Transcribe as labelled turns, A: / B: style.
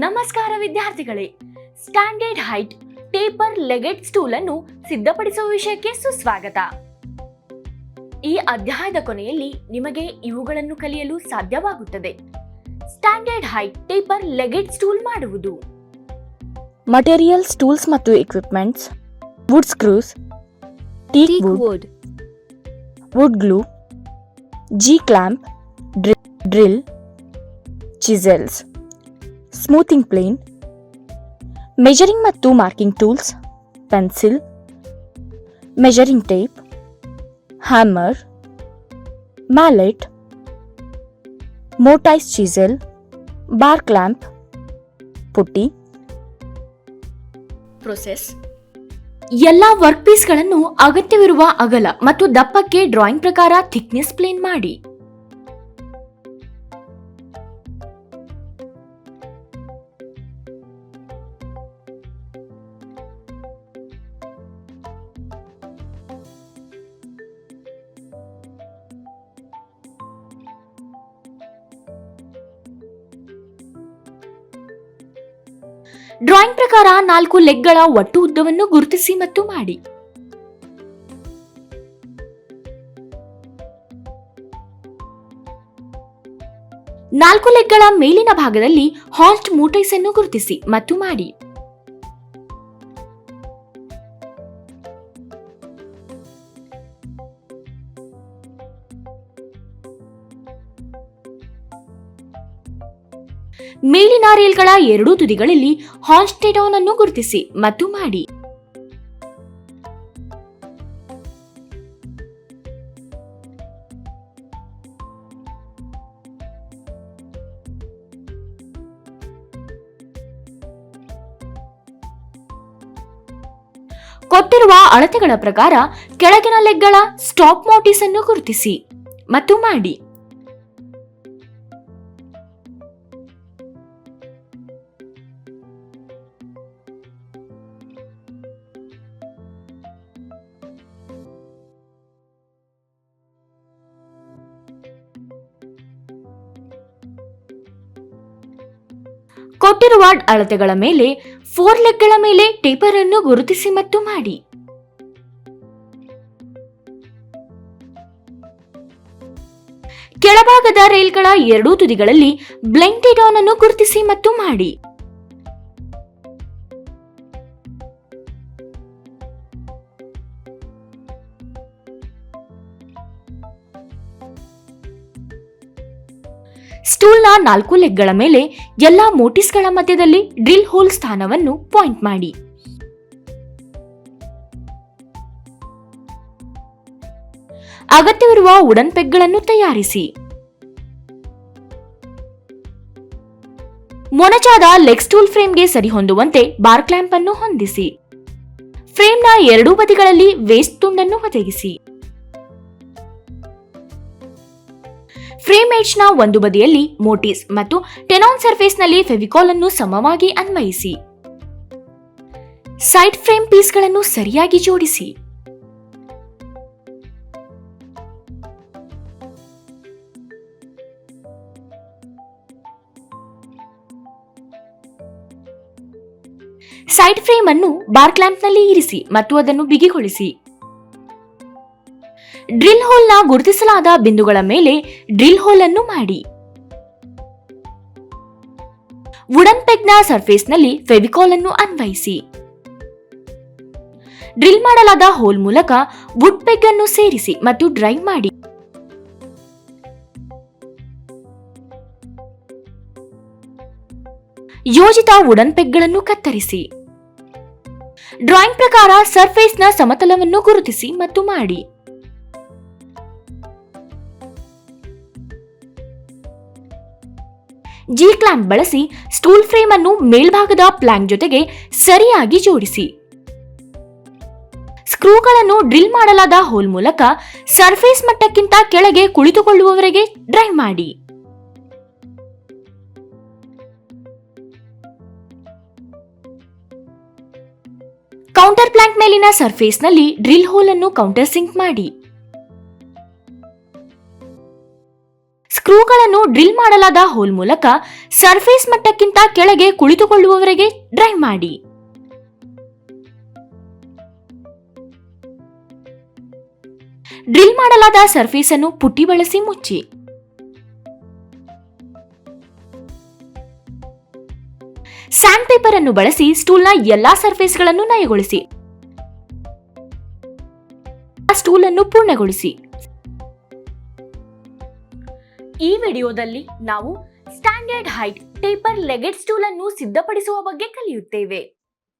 A: ನಮಸ್ಕಾರ ವಿದ್ಯಾರ್ಥಿಗಳೇ, standard height taper legged stool ಅನ್ನು ಸಿದ್ಧಪಡಿಸುವ ವಿಷಯಕ್ಕೆ ಸುಸ್ವಾಗತ. ಈ ಅಧ್ಯಾಯದ ಕೊನೆಯಲ್ಲಿ ನಿಮಗೆ ಇವುಗಳನ್ನು ಕಲಿಯಲು ಸಾಧ್ಯವಾಗುತ್ತದೆ. Standard height taper legged stool ಮಾಡುವುದು.
B: ಮಟೀರಿಯಲ್ಸ್, ಟೂಲ್ಸ್ ಮತ್ತು equipments: wood screws, teak wood, wood glue, G clamp, drill, chisels, smoothing plane, measuring ಮತ್ತು marking tools, pencil, measuring tape, hammer, mallet, mortise chisel, bar clamp, putty.
A: Process: ಎಲ್ಲಾ work ಪೀಸ್ಗಳನ್ನು ಅಗತ್ಯವಿರುವ ಅಗಲ ಮತ್ತು ದಪ್ಪಕ್ಕೆ drawing ಪ್ರಕಾರ thickness plane ಮಾಡಿ. Drawing ಪ್ರಕಾರ 4 ಲೆಗ್ಗಳ ಒಟ್ಟು ಉದ್ದವನ್ನು ಗುರುತಿಸಿ ಮತ್ತು ಮಾಡಿ. ನಾಲ್ಕು ಲೆಗ್ಗಳ ಮೇಲಿನ ಭಾಗದಲ್ಲಿ ಹಾಲ್ಟ್ ಮೋಟೈಸ್ ಅನ್ನು ಗುರುತಿಸಿ ಮತ್ತು ಮಾಡಿ. ಮೇಲಿನ ರೇಲ್ಗಳ ಎರಡೂ ತುದಿಗಳಲ್ಲಿ ಹಾಲ್ಸ್ಟೆಡಾನ್ ಅನ್ನು ಗುರುತಿಸಿ ಮತ್ತು ಮಾಡಿ. ಕೊಟ್ಟಿರುವ ಅಳತೆಗಳ ಪ್ರಕಾರ ಕೆಳಗಿನ ಲೆಗ್ಗಳ ಸ್ಟಾಪ್ ಮೋಟಿಸ್ ಅನ್ನು ಗುರುತಿಸಿ ಮತ್ತು ಮಾಡಿ. ಕೊಟ್ಟಿರುವ ಅಳತೆಗಳ ಮೇಲೆ 4 ಲೆಗ್ಗಳ ಮೇಲೆ ಟೇಪರ್ ಅನ್ನು ಗುರುತಿಸಿ ಮತ್ತು ಮಾಡಿ. ಕೆಳಭಾಗದ ರೇಲ್ಗಳ ಎರಡೂ ತುದಿಗಳಲ್ಲಿ ಬ್ಲೆಂಡೆಡ್ ಆನ್ ಅನ್ನು ಗುರುತಿಸಿ ಮತ್ತು ಮಾಡಿ. ಸ್ಟೂಲ್ನ 4 ಲೆಗ್ಗಳ ಮೇಲೆ ಎಲ್ಲಾ ಮೋಟಿಸ್ಗಳ ಮಧ್ಯದಲ್ಲಿ ಡ್ರಿಲ್ ಹೋಲ್ ಸ್ಥಾನವನ್ನು ಪಾಯಿಂಟ್ ಮಾಡಿ. ಅಗತ್ಯವಿರುವ ವುಡನ್ ಪೆಗ್ಗಳನ್ನು ತಯಾರಿಸಿ. ಮೊನಚಾದ ಲೆಗ್ ಸ್ಟೂಲ್ ಫ್ರೇಮ್ಗೆ ಸರಿಹೊಂದುವಂತೆ ಬಾರ್ ಕ್ಲಾಂಪ್ ಅನ್ನು ಹೊಂದಿಸಿ. ಫ್ರೇಮ್ನ ಎರಡೂ ಬದಿಗಳಲ್ಲಿ ವೇಸ್ಟ್ ತುಂಡನ್ನು ಒದಗಿಸಿ. ಫ್ರೇಮ್ ಎಡ್ಜ್ನ ಒಂದು ಬದಿಯಲ್ಲಿ ಮೋಟಿಸ್ ಮತ್ತು ಟೆನಾನ್ ಸರ್ಫೇಸ್ನಲ್ಲಿ ಫೆವಿಕಾಲ್ ಅನ್ನು ಸಮವಾಗಿ ಅನ್ವಯಿಸಿ. ಸೈಡ್ ಫ್ರೇಮ್ ಪೀಸ್ಗಳನ್ನು ಸರಿಯಾಗಿ ಜೋಡಿಸಿ. ಸೈಡ್ ಫ್ರೇಮ್ ಅನ್ನು ಬಾರ್ ಕ್ಲಾಂಪ್ನಲ್ಲಿ ಇರಿಸಿ ಮತ್ತು ಅದನ್ನು ಬಿಗಿಗೊಳಿಸಿ. ಡ್ರಿಲ್ ಹೋಲ್ನ ಗುರುತಿಸಲಾದ ಬಿಂದುಗಳ ಮೇಲೆ ಡ್ರಿಲ್ ಹೋಲ್ ಅನ್ನು ಮಾಡಿ. ವುಡನ್ ಪೆಗ್ನ ಸರ್ಫೇಸ್ನಲ್ಲಿ ಫೆವಿಕಾಲ್ ಅನ್ನು ಅನ್ವಯಿಸಿ. ಡ್ರಿಲ್ ಮಾಡಲಾದ ಹೋಲ್ ಮೂಲಕ ವುಡ್ ಪೆಗ್ ಅನ್ನು ಸೇರಿಸಿ ಮತ್ತು ಡ್ರೈವ್ ಮಾಡಿ. ಯೋಜಿತ ವುಡನ್ ಪೆಗ್ಗಳನ್ನು ಕತ್ತರಿಸಿ. ಡ್ರಾಯಿಂಗ್ ಪ್ರಕಾರ ಸರ್ಫೇಸ್ನ ಸಮತಲವನ್ನು ಗುರುತಿಸಿ ಮತ್ತು ಮಾಡಿ. ಜಿ ಕ್ಲಾಂಪ್ ಬಳಸಿ ಸ್ಟೂಲ್ ಫ್ರೇಮ್ ಅನ್ನು ಮೇಲ್ಭಾಗದ ಪ್ಲಾಂಕ್ ಜೊತೆಗೆ ಸರಿಯಾಗಿ ಜೋಡಿಸಿ. ಸ್ಕ್ರೂಗಳನ್ನು ಡ್ರಿಲ್ ಮಾಡಲಾದ ಹೋಲ್ ಮೂಲಕ ಸರ್ಫೇಸ್ ಮಟ್ಟಕ್ಕಿಂತ ಕೆಳಗೆ ಕುಳಿತುಕೊಳ್ಳುವವರೆಗೆ ಡ್ರೈವ್ ಮಾಡಿ. ಕೌಂಟರ್ ಪ್ಲಾಂಕ್ ಮೇಲಿನ ಸರ್ಫೇಸ್ನಲ್ಲಿ ಡ್ರಿಲ್ ಹೋಲ್ ಅನ್ನು ಕೌಂಟರ್ ಸಿಂಕ್ ಮಾಡಿ. ಸ್ಕ್ರೂಗಳನ್ನು ಡ್ರಿಲ್ ಮಾಡಲಾದ ಹೋಲ್ ಮೂಲಕ ಸರ್ಫೇಸ್ ಮಟ್ಟಕ್ಕಿಂತ ಕೆಳಗೆ ಕುಳಿತುಕೊಳ್ಳುವವರೆಗೆ ಡ್ರೈವ್ ಮಾಡಿ. ಡ್ರಿಲ್ ಮಾಡಲಾದ ಸರ್ಫೇಸ್ ಅನ್ನು ಪುಟ್ಟಿ ಬಳಸಿ ಮುಚ್ಚಿ. ಸ್ಯಾಂಡ್ ಪೇಪರ್ ಅನ್ನು ಬಳಸಿ ಸ್ಟೂಲ್ನ ಎಲ್ಲಾ ಸರ್ಫೇಸ್ಗಳನ್ನು ನಯಗೊಳಿಸಿ. ಸ್ಟೂಲ್ ಅನ್ನು ಪೂರ್ಣಗೊಳಿಸಿ. ಈ ವಿಡಿಯೋದಲ್ಲಿ ನಾವು standard height taper legged stool ಅನ್ನು ಸಿದ್ಧಪಡಿಸುವ ಬಗ್ಗೆ ಕಲಿಯುತ್ತೇವೆ.